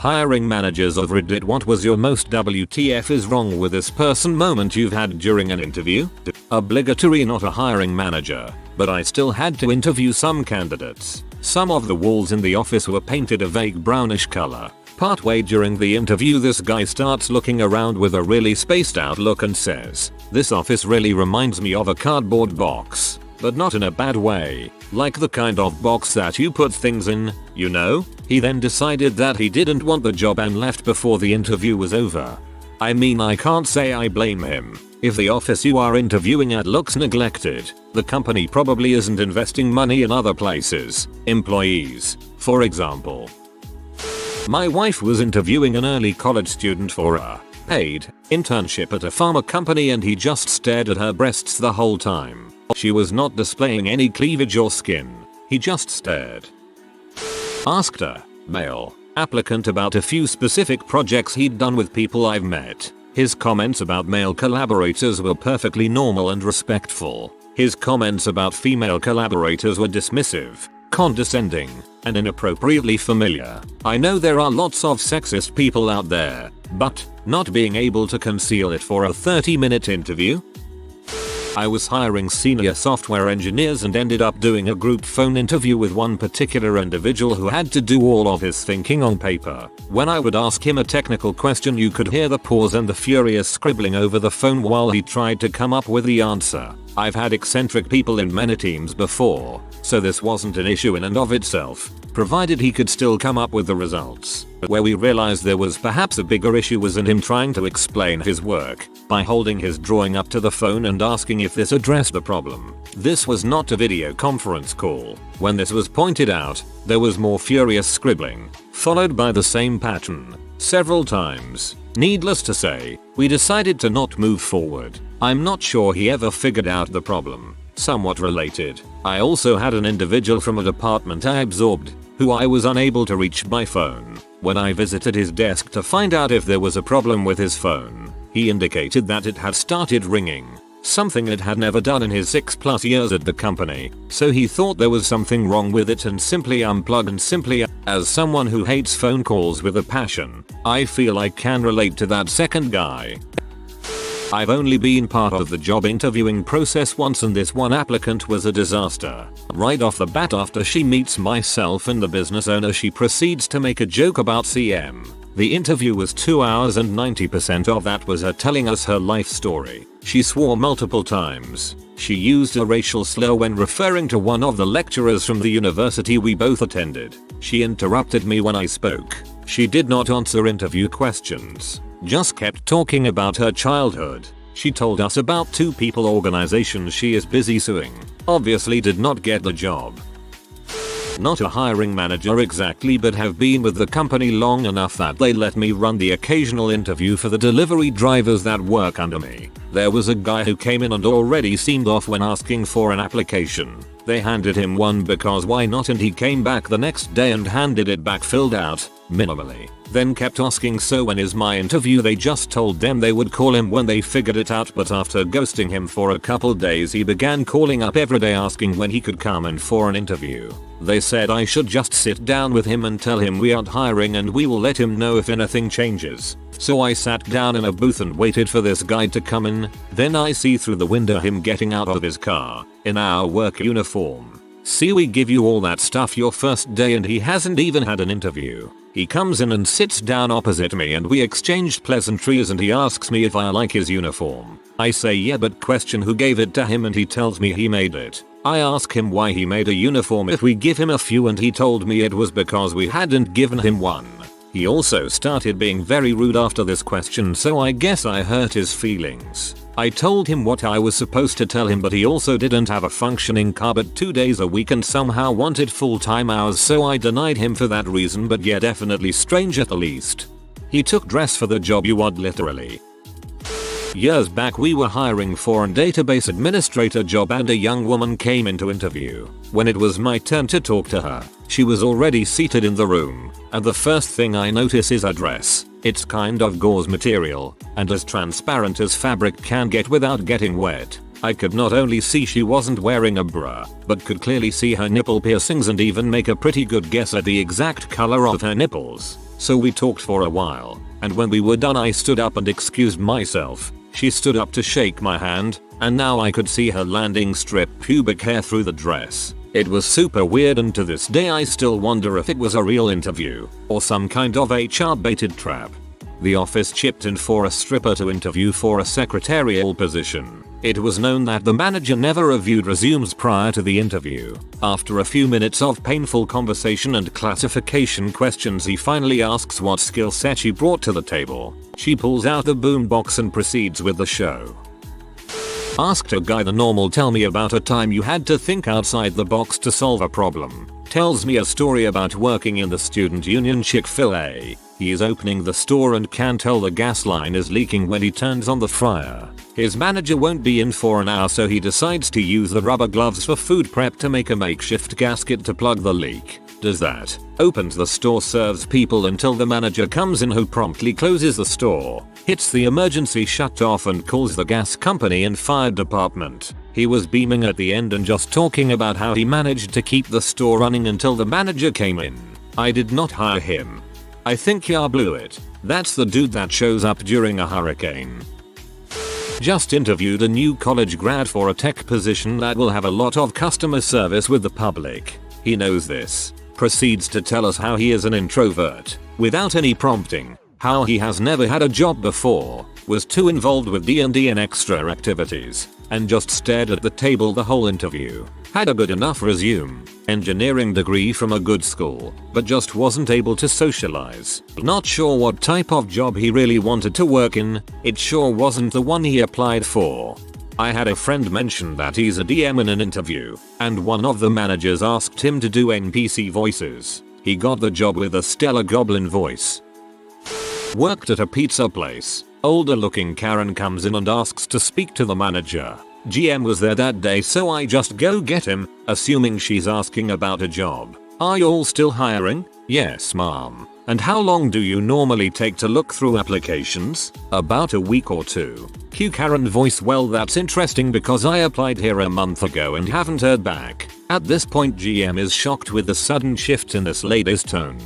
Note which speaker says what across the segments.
Speaker 1: Hiring managers of Reddit, what was your most WTF is wrong with this person moment you've had during an interview? Obligatory, not a hiring manager, but I still had to interview some candidates. Some of the walls in the office were painted a vague brownish color. Partway during the interview this guy starts looking around with a really spaced out look and says, "This office really reminds me of a cardboard box, but not in a bad way, like the kind of box that you put things in, you know?" He then decided that he didn't want the job and left before the interview was over. I mean, I can't say I blame him. If the office you are interviewing at looks neglected, the company probably isn't investing money in other places. Employees, for example. My wife was interviewing an early college student for a paid internship at a pharma company and he just stared at her breasts the whole time. She was not displaying any cleavage or skin. He just stared. Asked a male applicant about a few specific projects he'd done with people I've met. His comments about male collaborators were perfectly normal and respectful. His comments about female collaborators were dismissive, condescending, and inappropriately familiar. I know there are lots of sexist people out there, but not being able to conceal it for a 30-minute interview? I was hiring senior software engineers and ended up doing a group phone interview with one particular individual who had to do all of his thinking on paper. When I would ask him a technical question, you could hear the pause and the furious scribbling over the phone while he tried to come up with the answer. I've had eccentric people in many teams before, so this wasn't an issue in and of itself, provided he could still come up with the results. But where we realized there was perhaps a bigger issue was in him trying to explain his work by holding his drawing up to the phone and asking if this addressed the problem. This was not a video conference call. When this was pointed out, there was more furious scribbling, followed by the same pattern, several times. Needless to say, we decided to not move forward. I'm not sure he ever figured out the problem. Somewhat related, I also had an individual from a department I absorbed, who I was unable to reach by phone. When I visited his desk to find out if there was a problem with his phone, he indicated that it had started ringing, something it had never done in his 6+ years at the company, so he thought there was something wrong with it and simply unplugged and simply. As someone who hates phone calls with a passion, I feel I can relate to that second guy. I've only been part of the job interviewing process once and this one applicant was a disaster. Right off the bat, after she meets myself and the business owner, she proceeds to make a joke about CM. The interview was 2 hours and 90% of that was her telling us her life story. She swore multiple times. She used a racial slur when referring to one of the lecturers from the university we both attended. She interrupted me when I spoke. She did not answer interview questions, just kept talking about her childhood. She told us about 2 people organizations she is busy suing. Obviously did not get the job. Not a hiring manager exactly, but have been with the company long enough that they let me run the occasional interview for the delivery drivers that work under me. There was a guy who came in and already seemed off when asking for an application. They handed him one because why not, and he came back the next day and handed it back filled out, minimally. Then kept asking, so when is my interview? They just told them they would call him when they figured it out, but after ghosting him for a couple days he began calling up every day asking when he could come in for an interview. They said I should just sit down with him and tell him we aren't hiring and we will let him know if anything changes. So I sat down in a booth and waited for this guy to come in. Then I see through the window him getting out of his car, in our work uniform. See, we give you all that stuff your first day and he hasn't even had an interview. He comes in and sits down opposite me and we exchanged pleasantries and he asks me if I like his uniform. I say yeah, but question who gave it to him, and he tells me he made it. I ask him why he made a uniform if we give him a few, and he told me it was because we hadn't given him one. He also started being very rude after this question, so I guess I hurt his feelings. I told him what I was supposed to tell him, but he also didn't have a functioning car but 2 days a week and somehow wanted full-time hours, so I denied him for that reason, but yeah, definitely strange at the least. He took dress for the job, you odd, literally. Years back we were hiring for a database administrator job and a young woman came in to interview. When it was my turn to talk to her, she was already seated in the room, and the first thing I notice is her dress. It's kind of gauze material, and as transparent as fabric can get without getting wet. I could not only see she wasn't wearing a bra, but could clearly see her nipple piercings and even make a pretty good guess at the exact color of her nipples. So we talked for a while, and when we were done I stood up and excused myself. She stood up to shake my hand, and now I could see her landing strip pubic hair through the dress. It was super weird, and to this day I still wonder if it was a real interview or some kind of HR baited trap. The office chipped in for a stripper to interview for a secretarial position. It was known that the manager never reviewed resumes prior to the interview. After a few minutes of painful conversation and classification questions, he finally asks what skill set she brought to the table. She pulls out the boombox and proceeds with the show. Asked a guy the normal tell me about a time you had to think outside the box to solve a problem. Tells me a story about working in the student union Chick-fil-A. He is opening the store and can tell the gas line is leaking when he turns on the fryer. His manager won't be in for an hour, so he decides to use the rubber gloves for food prep to make a makeshift gasket to plug the leak. Does that. Opens the store, serves people until the manager comes in, who promptly closes the store, hits the emergency shut off and calls the gas company and fire department. He was beaming at the end and just talking about how he managed to keep the store running until the manager came in. I did not hire him. I think ya blew it. That's the dude that shows up during a hurricane. Just interviewed a new college grad for a tech position that will have a lot of customer service with the public. He knows this. Proceeds to tell us how he is an introvert, without any prompting, how he has never had a job before, was too involved with D&D and extra activities, and just stared at the table the whole interview. Had a good enough resume, engineering degree from a good school, but just wasn't able to socialize. Not sure what type of job he really wanted to work in. It sure wasn't the one he applied for. I had a friend mention that he's a DM in an interview, and one of the managers asked him to do NPC voices. He got the job with a stellar goblin voice. Worked at a pizza place. Older looking Karen comes in and asks to speak to the manager. GM was there that day, so I just go get him, assuming she's asking about a job. Are you all still hiring? Yes, ma'am. And how long do you normally take to look through applications? About a week or two. Q Karen voice. Well, that's interesting because I applied here a month ago and haven't heard back. At this point GM is shocked with the sudden shift in this lady's tone.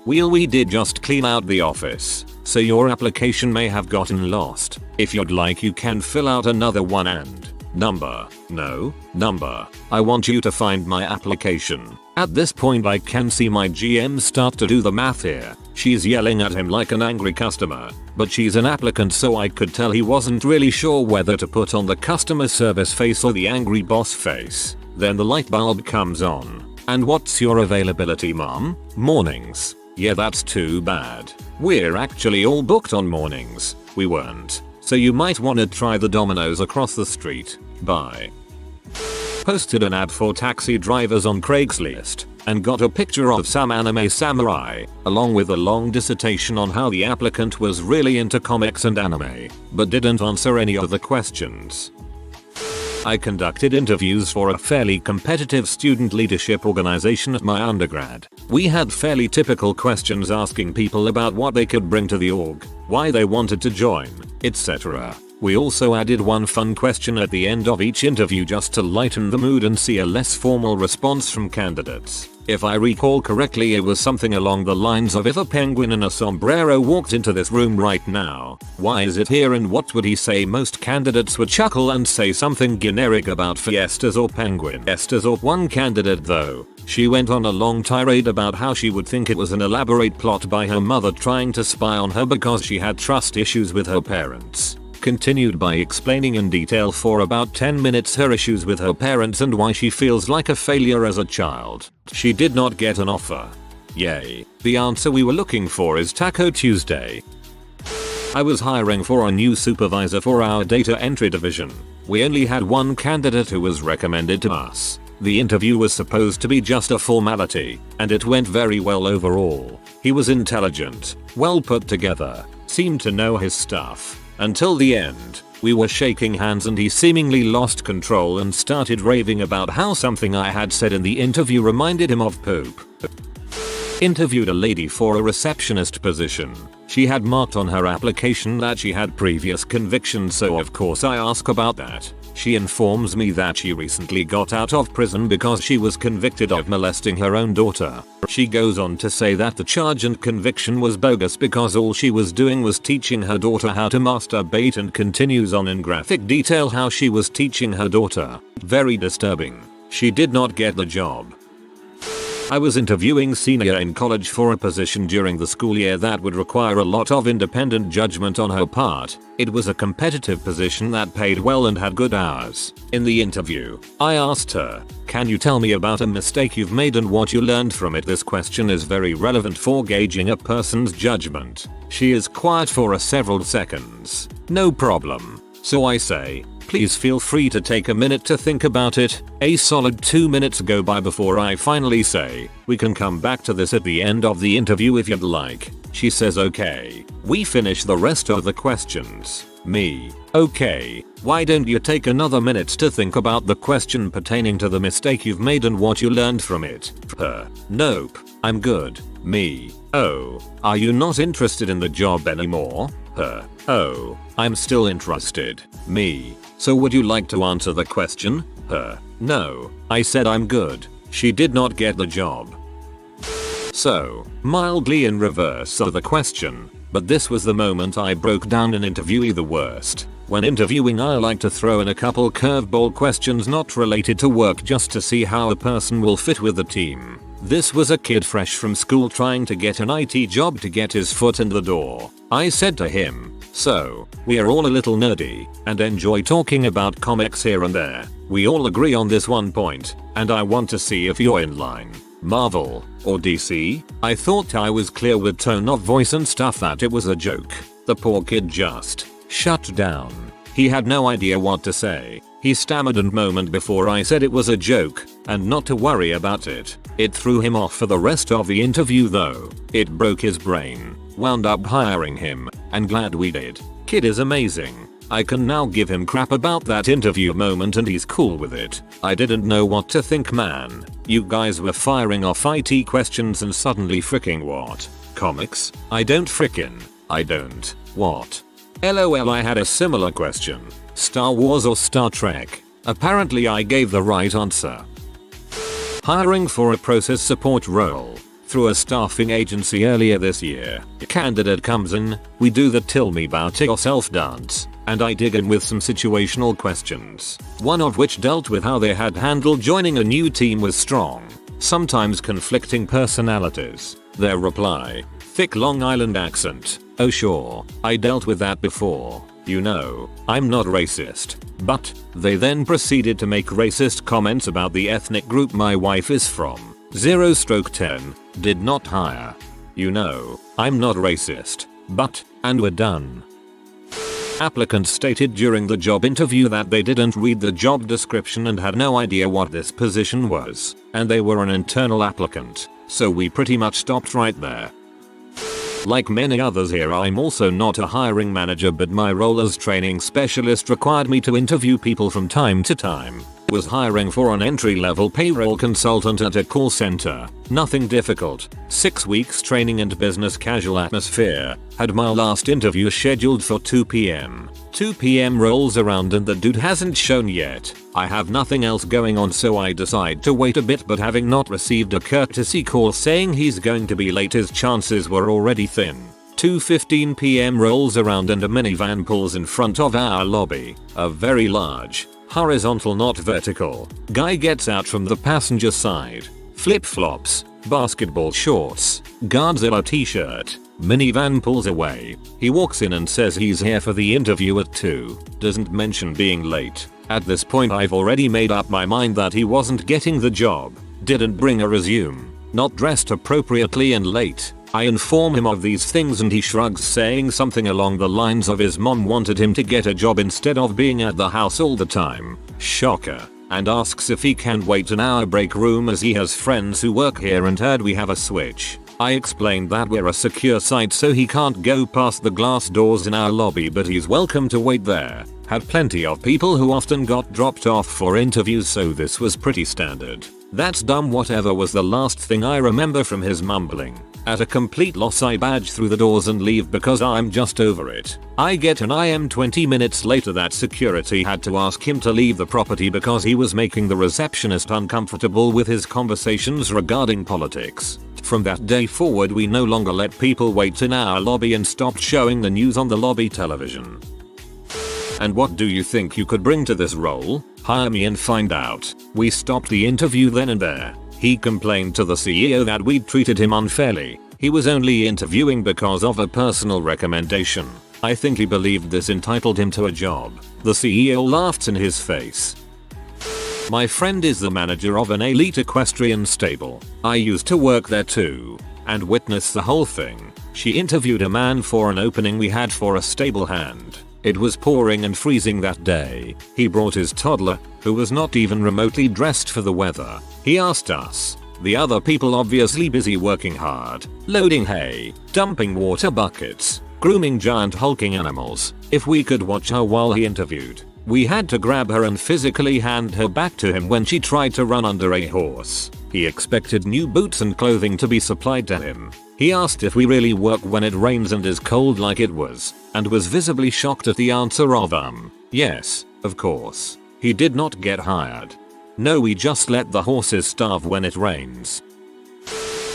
Speaker 1: We did just clean out the office, so your application may have gotten lost. If you'd like you can fill out another one and number. No, number. I want you to find my application. At this point I can see my GM start to do the math here. She's yelling at him like an angry customer, but she's an applicant, so I could tell he wasn't really sure whether to put on the customer service face or the angry boss face. Then the light bulb comes on. And what's your availability, mom? Mornings. Yeah, that's too bad. We're actually all booked on mornings. We weren't. So you might wanna try the Domino's across the street. Bye. Posted an ad for taxi drivers on Craigslist and got a picture of some anime samurai, along with a long dissertation on how the applicant was really into comics and anime, but didn't answer any of the questions. I conducted interviews for a fairly competitive student leadership organization at my undergrad. We had fairly typical questions asking people about what they could bring to the org, why they wanted to join, etc. We also added one fun question at the end of each interview just to lighten the mood and see a less formal response from candidates. If I recall correctly, it was something along the lines of, if a penguin in a sombrero walked into this room right now, why is it here and what would he say? Most candidates would chuckle and say something generic about fiestas or penguin fiestas. Or one candidate though, she went on a long tirade about how she would think it was an elaborate plot by her mother trying to spy on her because she had trust issues with her parents. Continued by explaining in detail for about 10 minutes her issues with her parents and why she feels like a failure as a child. She did not get an offer. Yay. The answer we were looking for is Taco Tuesday. I was hiring for a new supervisor for our data entry division. We only had one candidate who was recommended to us. The interview was supposed to be just a formality, and it went very well overall. He was intelligent, well put together, seemed to know his stuff. Until the end, we were shaking hands and he seemingly lost control and started raving about how something I had said in the interview reminded him of poop. Interviewed a lady for a receptionist position. She had marked on her application that she had previous convictions, so of course I asked about that. She informs me that she recently got out of prison because she was convicted of molesting her own daughter. She goes on to say that the charge and conviction was bogus because all she was doing was teaching her daughter how to masturbate, and continues on in graphic detail how she was teaching her daughter. Very disturbing. She did not get the job. I was interviewing senior in college for a position during the school year that would require a lot of independent judgment on her part. It was a competitive position that paid well and had good hours. In the interview, I asked her, "Can you tell me about a mistake you've made and what you learned from it?" This question is very relevant for gauging a person's judgment. She is quiet for several seconds. No problem. So I say, "Please feel free to take a minute to think about it." A solid 2 minutes go by before I finally say, "We can come back to this at the end of the interview if you'd like." She says okay. We finish the rest of the questions. Me, "Okay, why don't you take another minute to think about the question pertaining to the mistake you've made and what you learned from it?" Her, "Nope, I'm good." Me, "Oh, are you not interested in the job anymore?" Her, "Oh, I'm still interested." Me, "So would you like to answer the question?" Her, "No, I said I'm good." She did not get the job. So, mildly in reverse of the question, but this was the moment I broke down an interviewee the worst. When interviewing, I like to throw in a couple curveball questions not related to work just to see how a person will fit with the team. This was a kid fresh from school trying to get an IT job to get his foot in the door. I said to him, "So, we are all a little nerdy and enjoy talking about comics here and there. We all agree on this one point, and I want to see if you're in line. Marvel or DC?" I thought I was clear with tone of voice and stuff that it was a joke. The poor kid just shut down. He had no idea what to say. He stammered and moaned before I said it was a joke and not to worry about it. It threw him off for the rest of the interview though. It broke his brain. Wound up hiring him, and glad we did. Kid is amazing. I can now give him crap about that interview moment and he's cool with it. I didn't know what to think, man. You guys were firing off IT questions and suddenly freaking what? Comics? I don't. What? LOL, I had a similar question. Star Wars or Star Trek? Apparently I gave the right answer. Hiring for a process support role through a staffing agency earlier this year. A candidate comes in, we do the "tell me about yourself" dance, and I dig in with some situational questions, one of which dealt with how they had handled joining a new team with strong, sometimes conflicting personalities. Their reply, thick Long Island accent, "Oh sure, I dealt with that before. You know, I'm not racist." But they then proceeded to make racist comments about the ethnic group my wife is from. 0/10, did not hire. You know, I'm not racist. But, and we're done. Applicant stated during the job interview that they didn't read the job description and had no idea what this position was, and they were an internal applicant, so we pretty much stopped right there. Like many others here, I'm also not a hiring manager, but my role as training specialist required me to interview people from time to time. Was hiring for an entry-level payroll consultant at a call center. Nothing difficult. 6 weeks training and business casual atmosphere. Had my last interview scheduled for 2 p.m. 2 p.m. rolls around and the dude hasn't shown yet. I have nothing else going on, so I decide to wait a bit, but having not received a courtesy call saying he's going to be late, his chances were already thin. 2:15 p.m. rolls around and a minivan pulls in front of our lobby. A very large, horizontal not vertical, guy gets out from the passenger side. Flip-flops, basketball shorts, Godzilla t-shirt. Minivan pulls away. He walks in and says he's here for the interview at 2. Doesn't mention being late. At this point I've already made up my mind that he wasn't getting the job. Didn't bring a resume. Not dressed appropriately and late. I inform him of these things and he shrugs, saying something along the lines of his mom wanted him to get a job instead of being at the house all the time. Shocker. And asks if he can wait in our break room as he has friends who work here and heard we have a switch. I explained that we're a secure site so he can't go past the glass doors in our lobby, but he's welcome to wait there. Had plenty of people who often got dropped off for interviews, so this was pretty standard. That's dumb. Whatever was the last thing I remember from his mumbling. At a complete loss I badge through the doors and leave because I'm just over it. I get an IM 20 minutes later that security had to ask him to leave the property because he was making the receptionist uncomfortable with his conversations regarding politics. From that day forward we no longer let people wait in our lobby and stopped showing the news on the lobby television. And what do you think you could bring to this role? Hire me and find out. We stopped the interview then and there. He complained to the CEO that we'd treated him unfairly. He was only interviewing because of a personal recommendation. I think he believed this entitled him to a job. The CEO laughed in his face. My friend is the manager of an elite equestrian stable. I used to work there too and witness the whole thing. She interviewed a man for an opening we had for a stable hand. It was pouring and freezing that day. He brought his toddler, who was not even remotely dressed for the weather. He asked us, the other people obviously busy working hard, loading hay, dumping water buckets, grooming giant hulking animals, if we could watch her while he interviewed. We had to grab her and physically hand her back to him when she tried to run under a horse. He expected new boots and clothing to be supplied to him. He asked if we really work when it rains and is cold like it was, and was visibly shocked at the answer of yes, of course. He did not get hired. No, we just let the horses starve when it rains.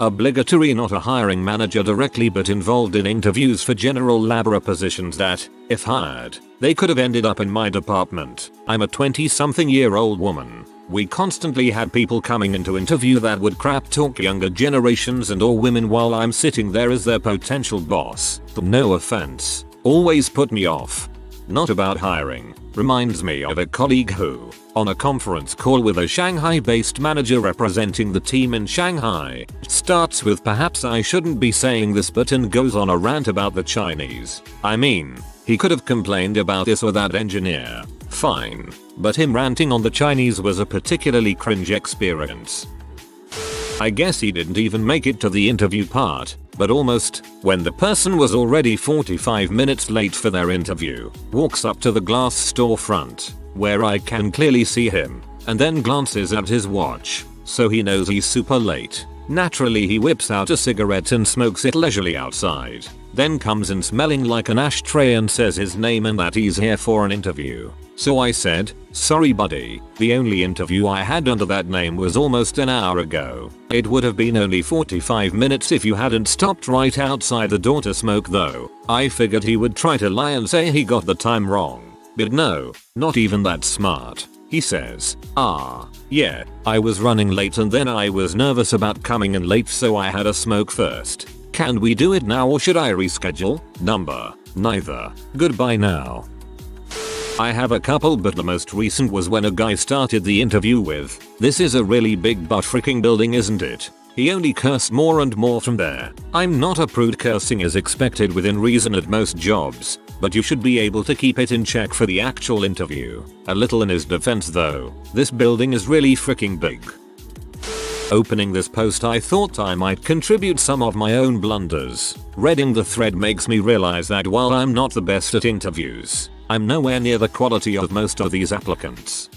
Speaker 1: Obligatory, not a hiring manager directly but involved in interviews for general laborer positions that, if hired, they could have ended up in my department. I'm a 20-something-year-old woman. We constantly had people coming in to interview that would crap talk younger generations and or women while I'm sitting there as their potential boss. No offense. Always put me off. Not about hiring. Reminds me of a colleague who, on a conference call with a Shanghai-based manager representing the team in Shanghai, starts with perhaps I shouldn't be saying this but and goes on a rant about the Chinese. I mean, he could have complained about this or that engineer. Fine. But him ranting on the Chinese was a particularly cringe experience. I guess he didn't even make it to the interview part, but almost, when the person was already 45 minutes late for their interview, walks up to the glass storefront, where I can clearly see him, and then glances at his watch, so he knows he's super late. Naturally he whips out a cigarette and smokes it leisurely outside, then comes in smelling like an ashtray and says his name and that he's here for an interview. So I said, sorry buddy, the only interview I had under that name was almost an hour ago. It would have been only 45 minutes if you hadn't stopped right outside the door to smoke though. I figured he would try to lie and say he got the time wrong. But no, not even that smart. He says, yeah, I was running late and then I was nervous about coming in late so I had a smoke first. Can we do it now or should I reschedule? Number, neither. Goodbye now. I have a couple but the most recent was when a guy started the interview with, this is a really big but freaking building isn't it? He only cursed more and more from there. I'm not a prude, cursing is expected within reason at most jobs, but you should be able to keep it in check for the actual interview. A little in his defense though, this building is really freaking big. Opening this post I thought I might contribute some of my own blunders. Reading the thread makes me realize that while I'm not the best at interviews, I'm nowhere near the quality of most of these applicants.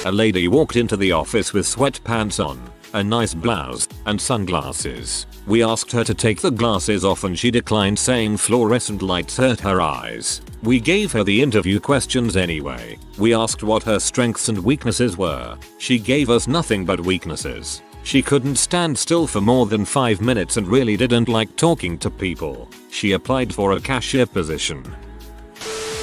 Speaker 1: A lady walked into the office with sweatpants on, a nice blouse, and sunglasses. We asked her to take the glasses off and she declined, saying fluorescent lights hurt her eyes. We gave her the interview questions anyway. We asked what her strengths and weaknesses were. She gave us nothing but weaknesses. She couldn't stand still for more than 5 minutes and really didn't like talking to people. She applied for a cashier position.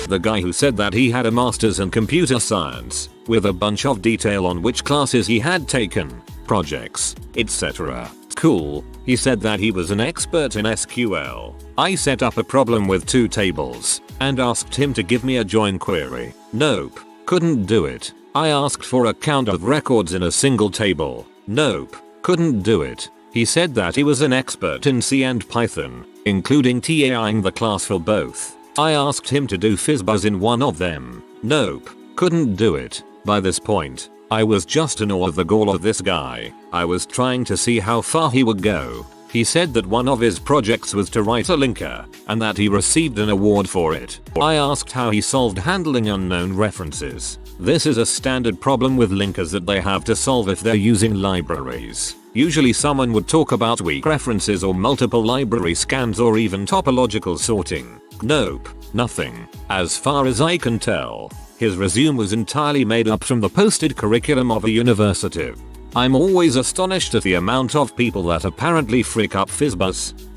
Speaker 1: The guy who said that he had a master's in computer science, with a bunch of detail on which classes he had taken, projects, etc. Cool. He said that he was an expert in SQL. I set up a problem with 2 tables, and asked him to give me a join query. Nope. Couldn't do it. I asked for a count of records in a single table. Nope. Couldn't do it. He said that he was an expert in C and Python, including TAing the class for both. I asked him to do FizzBuzz in one of them. Nope. Couldn't do it. By this point, I was just in awe of the gall of this guy. I was trying to see how far he would go. He said that one of his projects was to write a linker, and that he received an award for it. I asked how he solved handling unknown references. This is a standard problem with linkers that they have to solve if they're using libraries. Usually someone would talk about weak references or multiple library scans or even topological sorting. Nope, nothing. As far as I can tell, his resume was entirely made up from the posted curriculum of a university. I'm always astonished at the amount of people that apparently freak up FizzBuzz.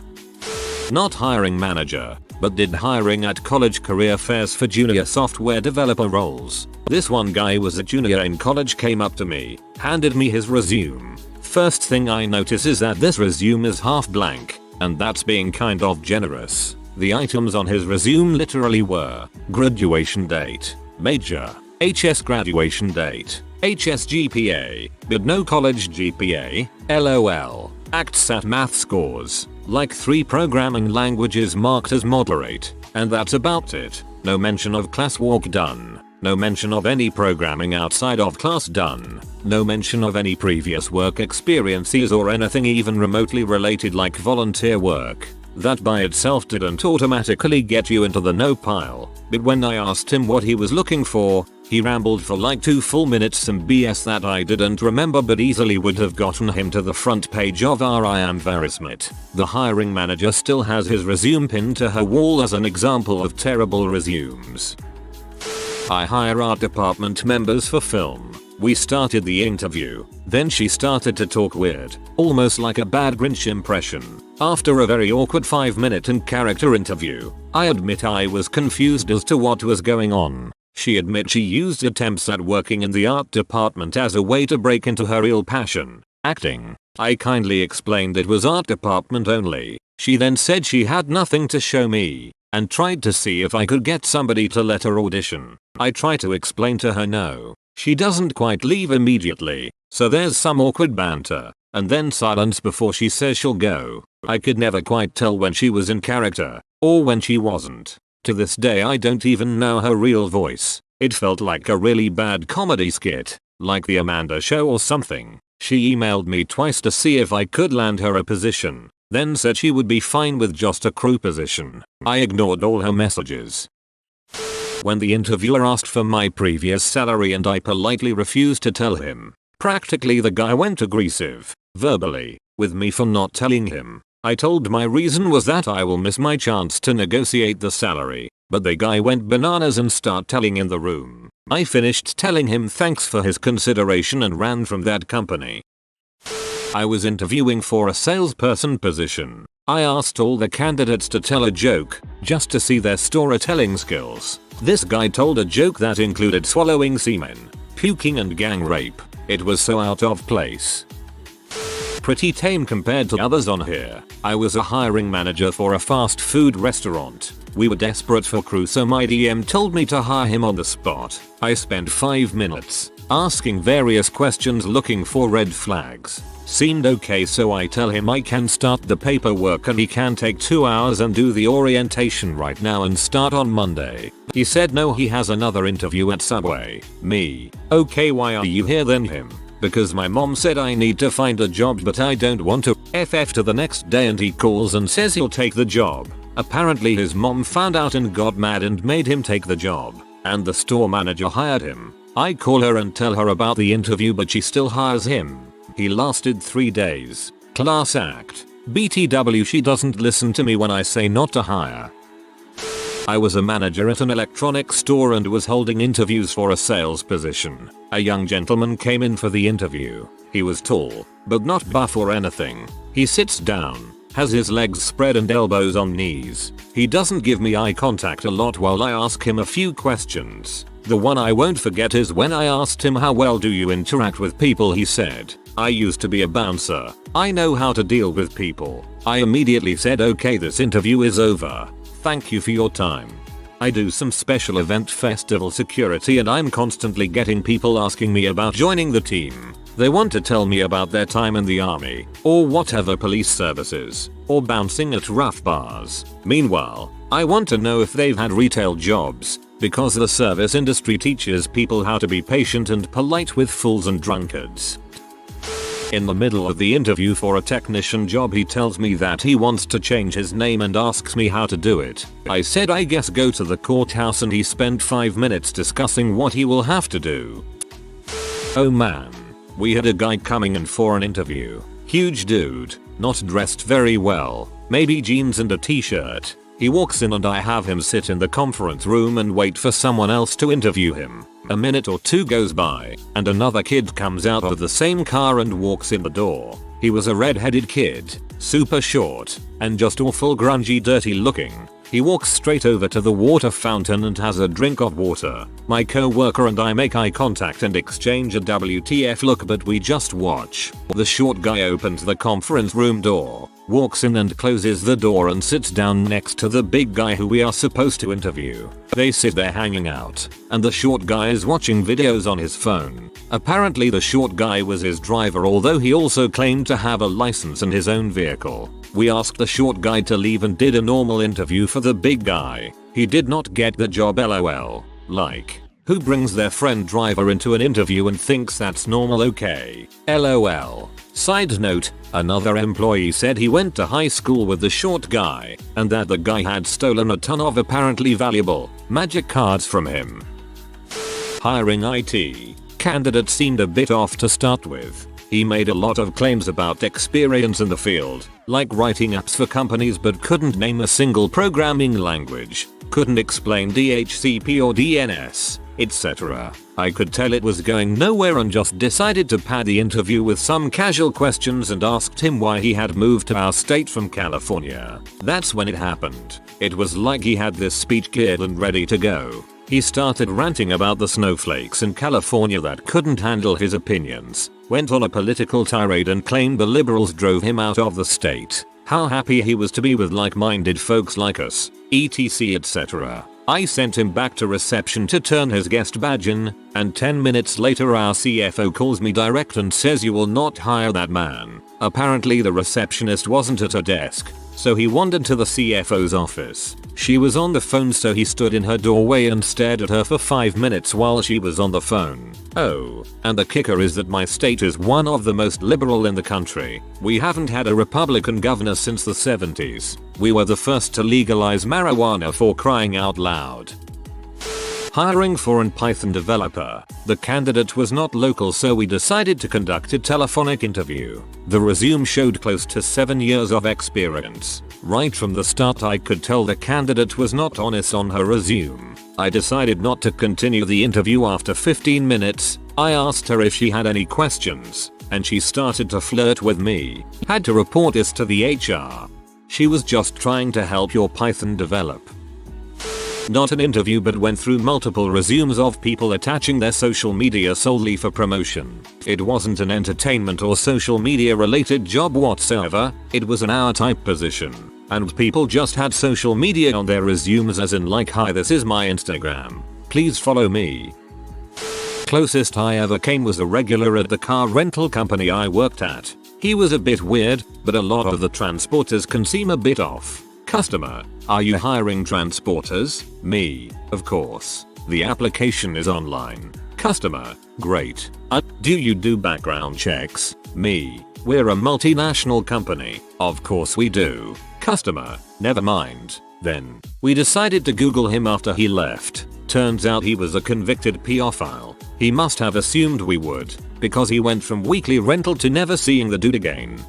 Speaker 1: Not hiring manager, but did hiring at college career fairs for junior software developer roles. This one guy was a junior in college, came up to me, handed me his resume. First thing I notice is that this resume is half blank, and that's being kind of generous. The items on his resume literally were graduation date, major, HS graduation date, HS GPA, but no college GPA, LOL, ACT-SAT math scores, like 3 programming languages marked as moderate, and that's about it. No mention of classwork done. No mention of any programming outside of class done. No mention of any previous work experiences or anything even remotely related like volunteer work. That by itself didn't automatically get you into the no pile, but when I asked him what he was looking for, he rambled for like 2 full minutes some BS that I didn't remember but easily would have gotten him to the front page of our I Am Verismith. The hiring manager still has his resume pinned to her wall as an example of terrible resumes. I hire art department members for film. We started the interview, then she started to talk weird, almost like a bad Cringe impression. After a very awkward 5-minute in character interview, I admit I was confused as to what was going on. She admits she used attempts at working in the art department as a way to break into her real passion, acting. I kindly explained it was art department only. She then said she had nothing to show me, and tried to see if I could get somebody to let her audition. I try to explain to her no. She doesn't quite leave immediately, so there's some awkward banter, and then silence before she says she'll go. I could never quite tell when she was in character, or when she wasn't. To this day I don't even know her real voice. It felt like a really bad comedy skit, like the Amanda Show or something. She emailed me twice to see if I could land her a position, then said she would be fine with just a crew position. I ignored all her messages. When the interviewer asked for my previous salary and I politely refused to tell him, practically the guy went aggressive, verbally, with me for not telling him. I told my reason was that I will miss my chance to negotiate the salary, but the guy went bananas and started telling in the room. I finished telling him thanks for his consideration and ran from that company. I was interviewing for a salesperson position. I asked all the candidates to tell a joke, just to see their storytelling skills. This guy told a joke that included swallowing semen, puking and gang rape. It was so out of place. Pretty tame compared to others on here. I was a hiring manager for a fast food restaurant. We were desperate for crew, so my DM told me to hire him on the spot. I spent 5 minutes asking various questions looking for red flags. Seemed okay, so I tell him I can start the paperwork and he can take 2 hours and do the orientation right now and start on Monday. He said no, he has another interview at Subway. Me. Okay, why are you here then? Him. Because my mom said I need to find a job but I don't want to. FF to the next day and he calls and says he'll take the job. Apparently his mom found out and got mad and made him take the job. And the store manager hired him. I call her and tell her about the interview but she still hires him. He lasted 3 days. Class act. BTW, she doesn't listen to me when I say not to hire. I was a manager at an electronics store and was holding interviews for a sales position. A young gentleman came in for the interview. He was tall, but not buff or anything. He sits down, has his legs spread and elbows on knees. He doesn't give me eye contact a lot while I ask him a few questions. The one I won't forget is when I asked him how well do you interact with people. He said, I used to be a bouncer. I know how to deal with people. I immediately said, okay, this interview is over. Thank you for your time. I do some special event festival security and I'm constantly getting people asking me about joining the team. They want to tell me about their time in the army, or whatever police services, or bouncing at rough bars. Meanwhile, I want to know if they've had retail jobs, because the service industry teaches people how to be patient and polite with fools and drunkards. In the middle of the interview for a technician job, he tells me that he wants to change his name and asks me how to do it. I said I guess go to the courthouse, and he spent 5 minutes discussing what he will have to do. Oh man. We had a guy coming in for an interview. Huge dude, not dressed very well, maybe jeans and a t-shirt. He walks in and I have him sit in the conference room and wait for someone else to interview him. A minute or two goes by, and another kid comes out of the same car and walks in the door. He was a red-headed kid, super short, and just awful grungy dirty looking. He walks straight over to the water fountain and has a drink of water. My co-worker and I make eye contact and exchange a WTF look, but we just watch. The short guy opens the conference room door, walks in and closes the door and sits down next to the big guy who we are supposed to interview. They sit there hanging out, and the short guy is watching videos on his phone. Apparently the short guy was his driver, although he also claimed to have a license and his own vehicle. We asked the short guy to leave and did a normal interview for the big guy. He did not get the job, lol. Like, who brings their friend driver into an interview and thinks that's normal? Okay. LOL. Side note, another employee said he went to high school with the short guy and that the guy had stolen a ton of apparently valuable magic cards from him. Hiring IT. Candidate seemed a bit off to start with. He made a lot of claims about experience in the field, like writing apps for companies, but couldn't name a single programming language, couldn't explain DHCP or DNS, etc. I could tell it was going nowhere and just decided to pad the interview with some casual questions and asked him why he had moved to our state from California. That's when it happened. It was like he had this speech geared and ready to go. He started ranting about the snowflakes in California that couldn't handle his opinions, went on a political tirade and claimed the liberals drove him out of the state, how happy he was to be with like-minded folks like us, etc, etc. I sent him back to reception to turn his guest badge in, and 10 minutes later our CFO calls me direct and says you will not hire that man. Apparently the receptionist wasn't at her desk, so he wandered to the CFO's office. She was on the phone, so he stood in her doorway and stared at her for 5 minutes while she was on the phone. Oh, and the kicker is that my state is one of the most liberal in the country. We haven't had a Republican governor since the 70s. We were the first to legalize marijuana, for crying out loud. Hiring for an Python developer. The candidate was not local, so we decided to conduct a telephonic interview. The resume showed close to 7 years of experience. Right from the start I could tell the candidate was not honest on her resume. I decided not to continue the interview after 15 minutes. I asked her if she had any questions, and she started to flirt with me. Had to report this to the HR. She was just trying to help your Python develop. Not an interview, but went through multiple resumes of people attaching their social media solely for promotion. It wasn't an entertainment or social media related job whatsoever, it was an hour type position. And people just had social media on their resumes, as in like, hi, this is my Instagram, please follow me. Closest I ever came was a regular at the car rental company I worked at. He was a bit weird, but a lot of the transporters can seem a bit off. Customer, are you hiring transporters? Me, of course. The application is online. Customer, great. Do you do background checks? Me, we're a multinational company. Of course we do. Customer, never mind. Then, we decided to Google him after he left. Turns out he was a convicted pedophile. He must have assumed we would, because he went from weekly rental to never seeing the dude again.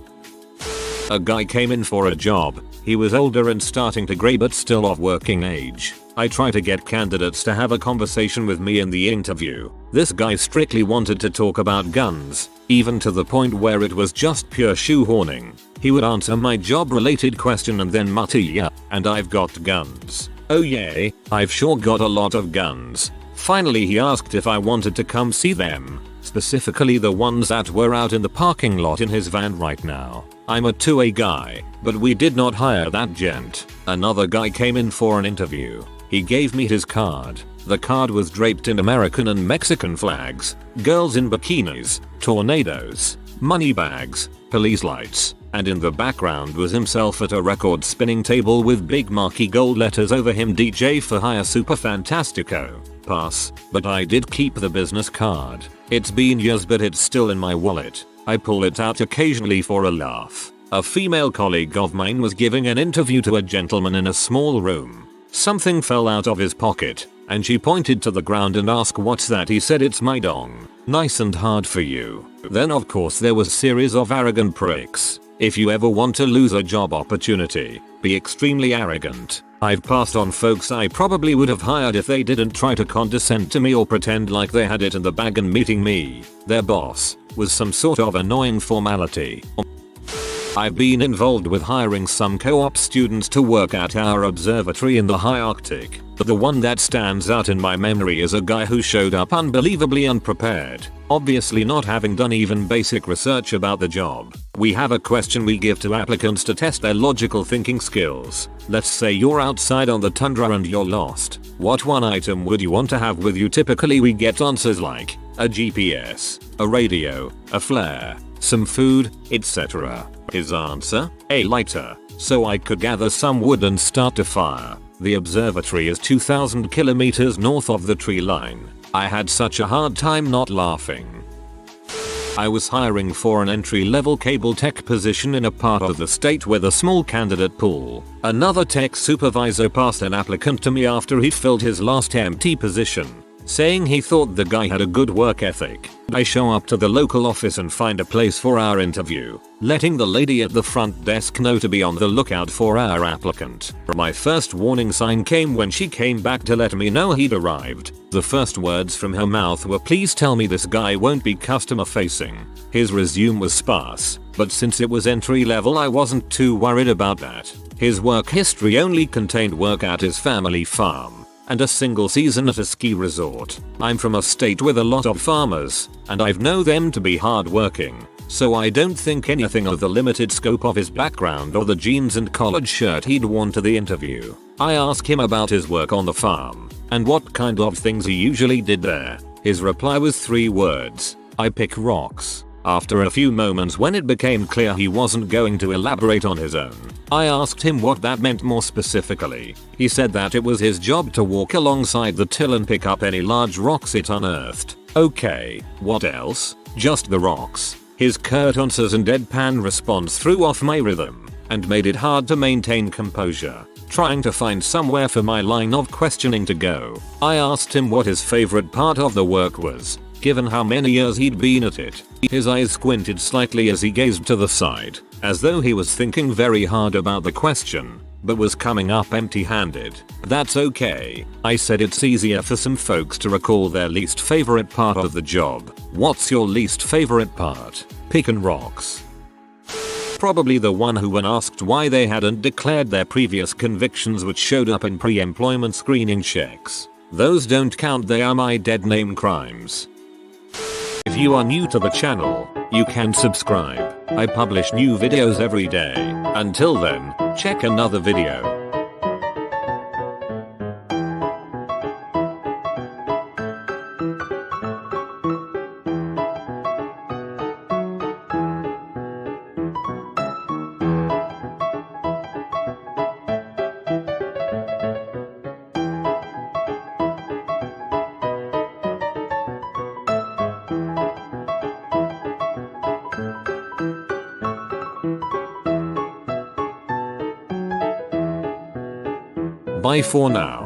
Speaker 1: A guy came in for a job. He was older and starting to gray, but still of working age. I try to get candidates to have a conversation with me in the interview. This guy strictly wanted to talk about guns, even to the point where it was just pure shoehorning. He would answer my job related question and then mutter, yeah, and I've got guns. Oh yay, I've sure got a lot of guns. Finally he asked if I wanted to come see them, specifically the ones that were out in the parking lot in his van right now. I'm a 2A guy, but we did not hire that gent. Another guy came in for an interview. He gave me his card. The card was draped in American and Mexican flags, girls in bikinis, tornadoes, money bags, police lights, and in the background was himself at a record spinning table with big marquee gold letters over him, DJ for hire super fantastico. Pass, but I did keep the business card. It's been years, but it's still in my wallet. I pull it out occasionally for a laugh. A female colleague of mine was giving an interview to a gentleman in a small room. Something fell out of his pocket. And she pointed to the ground and asked, "What's that?" He said, "It's my dong. Nice and hard for you." Then of course there was a series of arrogant pricks. If you ever want to lose a job opportunity, be extremely arrogant. I've passed on folks I probably would have hired if they didn't try to condescend to me or pretend like they had it in the bag, and meeting me, their boss, was some sort of annoying formality. I've been involved with hiring some co-op students to work at our observatory in the high Arctic. But the one that stands out in my memory is a guy who showed up unbelievably unprepared, obviously not having done even basic research about the job. We have a question we give to applicants to test their logical thinking skills. Let's say you're outside on the tundra and you're lost. What one item would you want to have with you? Typically we get answers like a GPS, a radio, a flare, some food, etc. His answer? A lighter, so I could gather some wood and start a fire. The observatory is 2,000 kilometers north of the tree line. I had such a hard time not laughing. I was hiring for an entry-level cable tech position in a part of the state with a small candidate pool. Another tech supervisor passed an applicant to me after he'd filled his last empty position, saying he thought the guy had a good work ethic. I show up to the local office and find a place for our interview, letting the lady at the front desk know to be on the lookout for our applicant. My first warning sign came when she came back to let me know he'd arrived. The first words from her mouth were, "Please tell me this guy won't be customer facing." His resume was sparse, but since it was entry level I wasn't too worried about that. His work history only contained work at his family farm and a single season at a ski resort. I'm from a state with a lot of farmers, and I've known them to be hardworking, so I don't think anything of the limited scope of his background or the jeans and collared shirt he'd worn to the interview. I asked him about his work on the farm and what kind of things he usually did there. His reply was 3 words: "I pick rocks." After a few moments, when it became clear he wasn't going to elaborate on his own, I asked him what that meant more specifically. He said that it was his job to walk alongside the till and pick up any large rocks it unearthed. Okay, what else? Just the rocks? His curt answers and deadpan response threw off my rhythm and made it hard to maintain composure. Trying to find somewhere for my line of questioning to go, I asked him what his favorite part of the work was, given how many years he'd been at it. His eyes squinted slightly as he gazed to the side, as though he was thinking very hard about the question, but was coming up empty-handed. "That's okay," I said. "It's easier for some folks to recall their least favorite part of the job." "What's your least favorite part?" "Pickin' rocks." Probably the one who, when asked why they hadn't declared their previous convictions which showed up in pre-employment screening checks. Those don't count, they are my dead name crimes. If you are new to the channel, you can subscribe. I publish new videos every day. Until then, check another video. Bye for now.